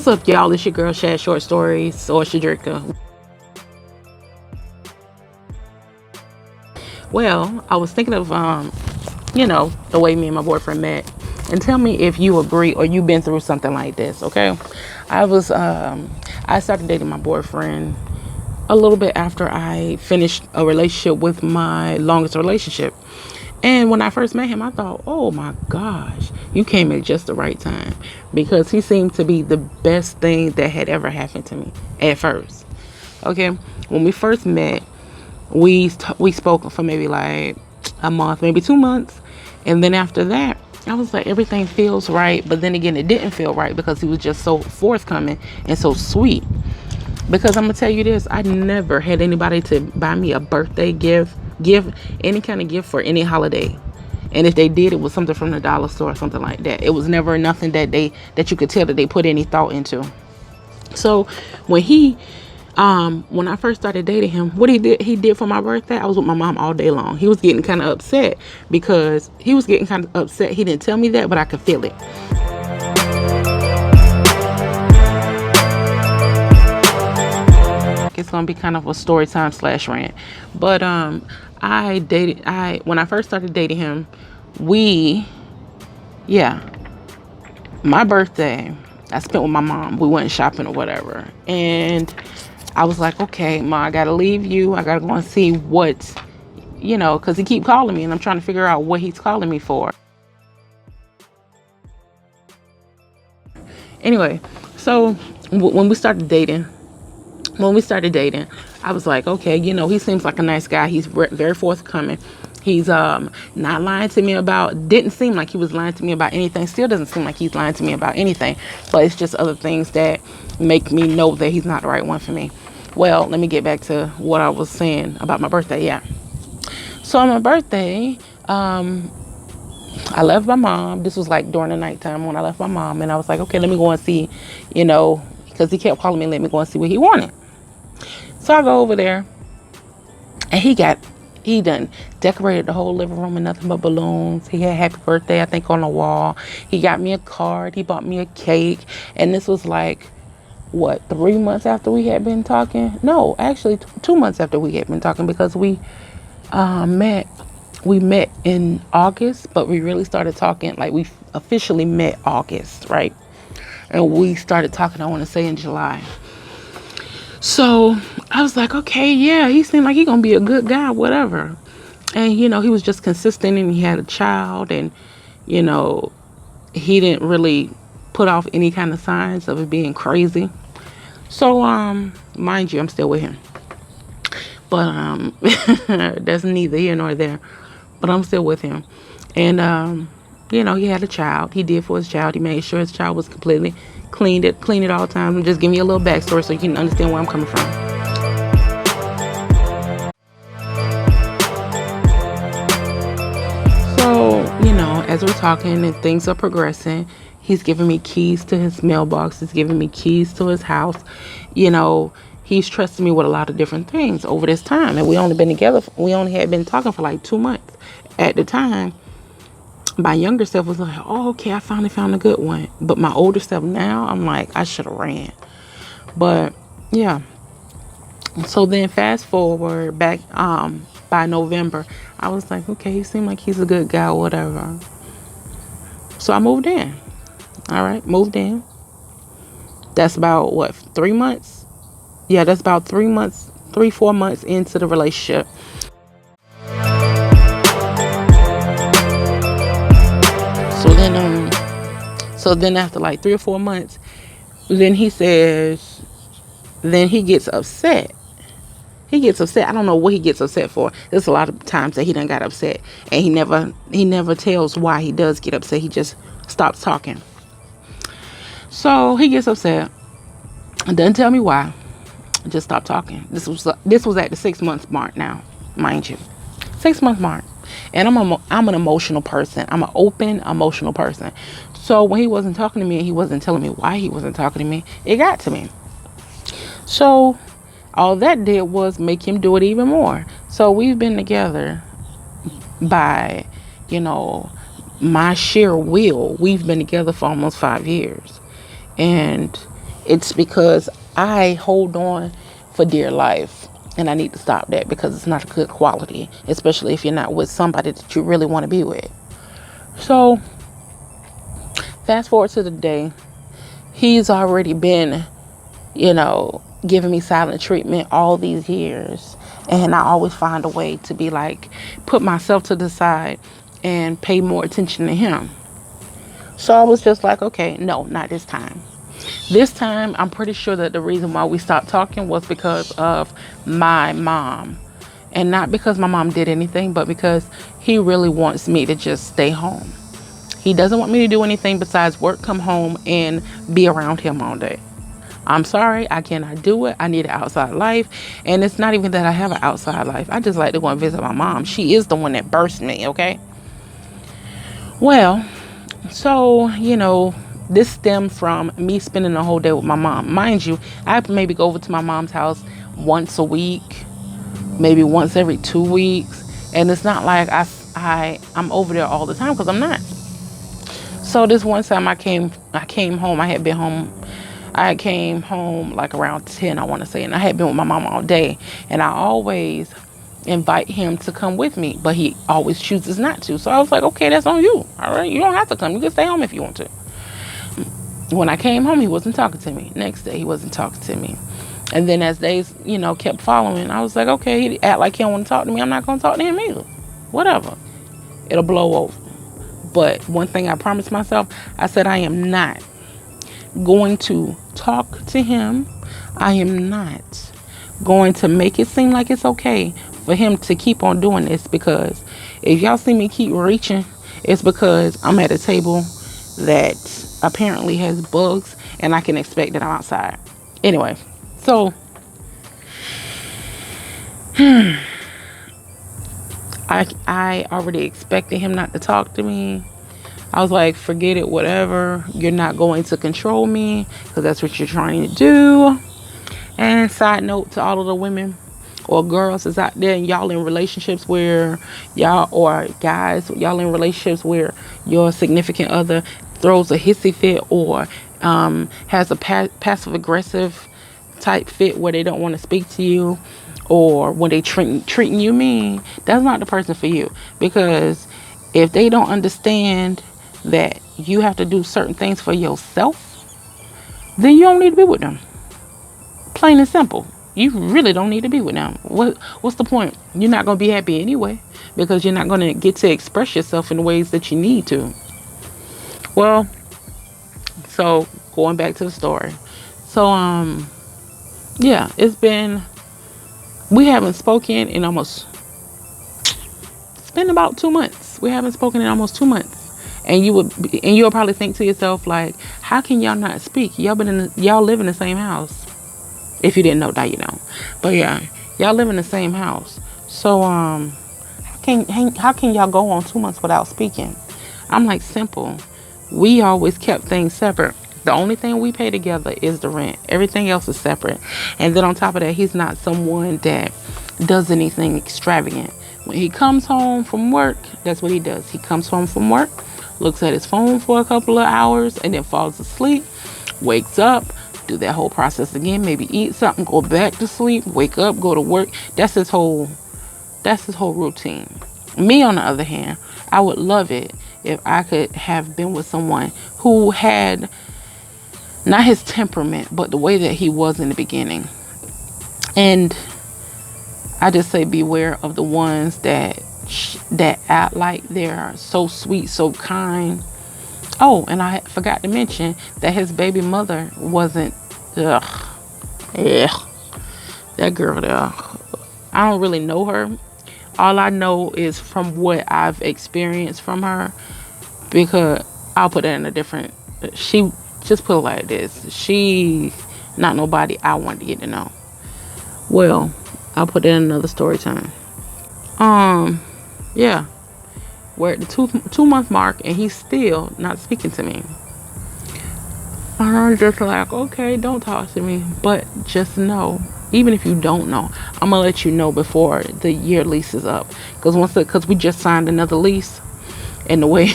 What's up, y'all? It's your girl Shad Short Stories or Shadrika. Well, I was thinking of the way me and my boyfriend met, and tell me if you agree or you've been through something like this. Okay, I started dating my boyfriend a little bit after I finished a relationship with my longest relationship. And when I first met him, I thought, oh my gosh, you came at just the right time, because he seemed to be the best thing that had ever happened to me at first. Okay, when we first met, we spoke for maybe like a month, maybe 2 months, and then after that, I was like, everything feels right, but then again, it didn't feel right because he was just so forthcoming and so sweet. Because I'm gonna tell you this, I never had anybody to buy me a birthday gift, give any kind of gift for any holiday. And if they did, it was something from the dollar store or something like that. It was never nothing that you could tell that they put any thought into. So when when I first started dating him, what he did for my birthday, I was with my mom all day long. He was getting kind of upset because he was getting kind of upset. He didn't tell me that, but I could feel it. It's gonna be kind of a story time / rant. But I when I first started dating him, we yeah, my birthday I spent with my mom. We went shopping or whatever. And I was like, okay, Ma, I gotta leave you. I gotta go and see what, because he keep calling me and I'm trying to figure out what he's calling me for. Anyway, so when we started dating, I was like, okay, he seems like a nice guy. He's very forthcoming. He's not lying to me didn't seem like he was lying to me about anything. Still doesn't seem like he's lying to me about anything. But it's just other things that make me know that he's not the right one for me. Well, let me get back to what I was saying about my birthday. Yeah. So on my birthday, I left my mom. This was like during the nighttime when I left my mom. And I was like, okay, let me go and see, because he kept calling me, let me go and see what he wanted. So I go over there, and he done decorated the whole living room with nothing but balloons. He had happy birthday, I think, on the wall. He got me a card. He bought me a cake. And this was like, 3 months after we had been talking? No, actually 2 months after we had been talking, because we met in August, but we really started talking, like we officially met August, right? And we started talking, I want to say, in July. So I was like, okay, yeah, he seemed like he gonna be a good guy, whatever. And he was just consistent, and he had a child, and he didn't really put off any kind of signs of it being crazy. So mind you, I'm still with him, but that's neither here nor there. But I'm still with him, and he had a child. He did for his child. He made sure his child was completely cleaned it all the time. And just give me a little backstory so you can understand where I'm coming from. So, as we're talking and things are progressing, he's giving me keys to his mailbox. He's giving me keys to his house. He's trusting me with a lot of different things over this time. And we only had been talking for like 2 months. At the time, my younger self was like, oh, okay, I finally found a good one. But my older self now, I'm like, I should have ran. But yeah. So then fast forward back by November, I was like, okay, he seemed like he's a good guy or whatever. So I moved in. All right, moved in. That's about 3 months? Yeah, that's about 3 months, 4 months into the relationship. So then after like 3 or 4 months, then he gets upset. He gets upset. I don't know what he gets upset for. There's a lot of times that he done got upset, and he never tells why he does get upset. He just stops talking. So he gets upset and doesn't tell me why. Just stop talking. This was at the 6 month mark now, mind you. 6 month mark. And I'm an emotional person. I'm an open, emotional person. So when he wasn't talking to me and he wasn't telling me why he wasn't talking to me, it got to me. So all that did was make him do it even more. So we've been together by, my sheer will. We've been together for almost 5 years. And It's because I hold on for dear life. And I need to stop that because it's not a good quality, especially if you're not with somebody that you really want to be with. So, fast forward to the day. He's already been, giving me silent treatment all these years. And I always find a way to be like, put myself to the side and pay more attention to him. So I was just like, okay, no, not this time. This time, I'm pretty sure that the reason why we stopped talking was because of my mom. And not because my mom did anything, but because he really wants me to just stay home. He doesn't want me to do anything besides work, come home, and be around him all day. I'm sorry, I cannot do it. I need an outside life. And it's not even that I have an outside life. I just like to go and visit my mom. She is the one that birthed me, okay? Well, so, this stemmed from me spending the whole day with my mom. Mind you, I maybe go over to my mom's house once a week, maybe once every 2 weeks. And it's not like I'm over there all the time, because I'm not. So this one time I came home. I came home like around 10, I want to say. And I had been with my mom all day. And I always invite him to come with me, but he always chooses not to. So I was like, okay, that's on you. All right, you don't have to come. You can stay home if you want to. When I came home, he wasn't talking to me. Next day, he wasn't talking to me. And then as days, kept following, I was like, okay, he act like he don't want to talk to me. I'm not going to talk to him either. Whatever. It'll blow over. But one thing I promised myself, I said I am not going to talk to him. I am not going to make it seem like it's okay for him to keep on doing this, because if y'all see me keep reaching, it's because I'm at a table that apparently has bugs and I can expect that I'm outside. Anyway, so I already expected him not to talk to me. I was like, forget it, whatever. You're not going to control me, because that's what you're trying to do. And side note to all of the women or girls that's out there, and y'all in relationships where or guys, y'all in relationships where your significant other throws a hissy fit or has a passive aggressive type fit where they don't want to speak to you, or when they treating you mean, that's not the person for you. Because if they don't understand that you have to do certain things for yourself, then you don't need to be with them. Plain and simple. You really don't need to be with them. What's the point? You're not going to be happy anyway, because you're not going to get to express yourself in the ways that you need to. Well, so going back to the story. So, we haven't spoken in it's been about 2 months. We haven't spoken in almost 2 months. And you'll probably think to yourself, like, how can y'all not speak? Y'all live in the same house. If you didn't know, now you know. But yeah, y'all live in the same house. So how can y'all go on 2 months without speaking? I'm like, simple. We always kept things separate. The only thing we pay together is the rent. Everything else is separate. And then on top of that, he's not someone that does anything extravagant. When he comes home from work, that's what he does. He comes home from work, looks at his phone for a couple of hours, and then falls asleep, wakes up, do that whole process again, maybe eat something, go back to sleep, wake up, go to work. That's his whole routine. Me, on the other hand, I would love it if I could have been with someone who had not his temperament, but the way that he was in the beginning. And I just say beware of the ones that act like they're so sweet, so kind. Oh, and I forgot to mention that his baby mother wasn't, that girl there. I don't really know her. All I know is from what I've experienced from her, because I'll put that in a different, she just put it like this. She not nobody I want to get to know. Well, I'll put that in another story time. Yeah. We're at the two month mark and he's still not speaking to me. And I'm just like, okay, don't talk to me. But just know, even if you don't know, I'm gonna let you know before the year lease is up. Because we just signed another lease, and the way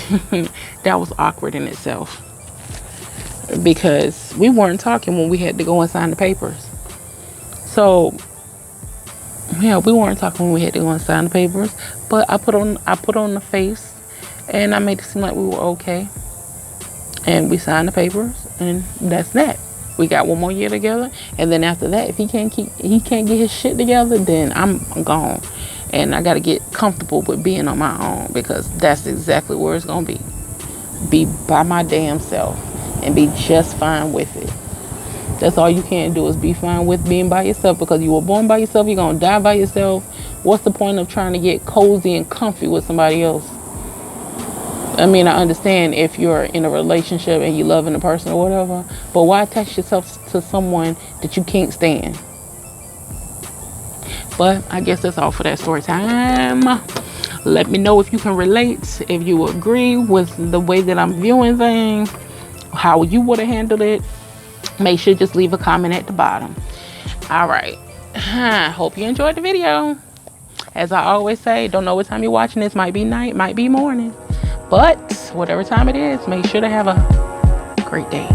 that was awkward in itself. because we weren't talking when we had to go and sign the papers. So yeah, we weren't talking when we had to go and sign the papers. But I put on the face, and I made it seem like we were okay. And we signed the papers, and that's that. We got 1 more year together, and then after that, if he can't get his shit together, then I'm gone, and I got to get comfortable with being on my own, because that's exactly where it's gonna be by my damn self, and be just fine with it. That's all you can do, is be fine with being by yourself, because you were born by yourself, you're gonna die by yourself. What's the point of trying to get cozy and comfy with somebody else? I mean, I understand if you're in a relationship and you loving a person or whatever, but why attach yourself to someone that you can't stand? But I guess that's all for that story time. Let me know if you can relate, if you agree with the way that I'm viewing things, how you would have handled it. Make sure just leave a comment at the bottom. All right. Hope you enjoyed the video. As I always say, don't know what time you're watching this. Might be night, might be morning. But whatever time it is, make sure to have a great day.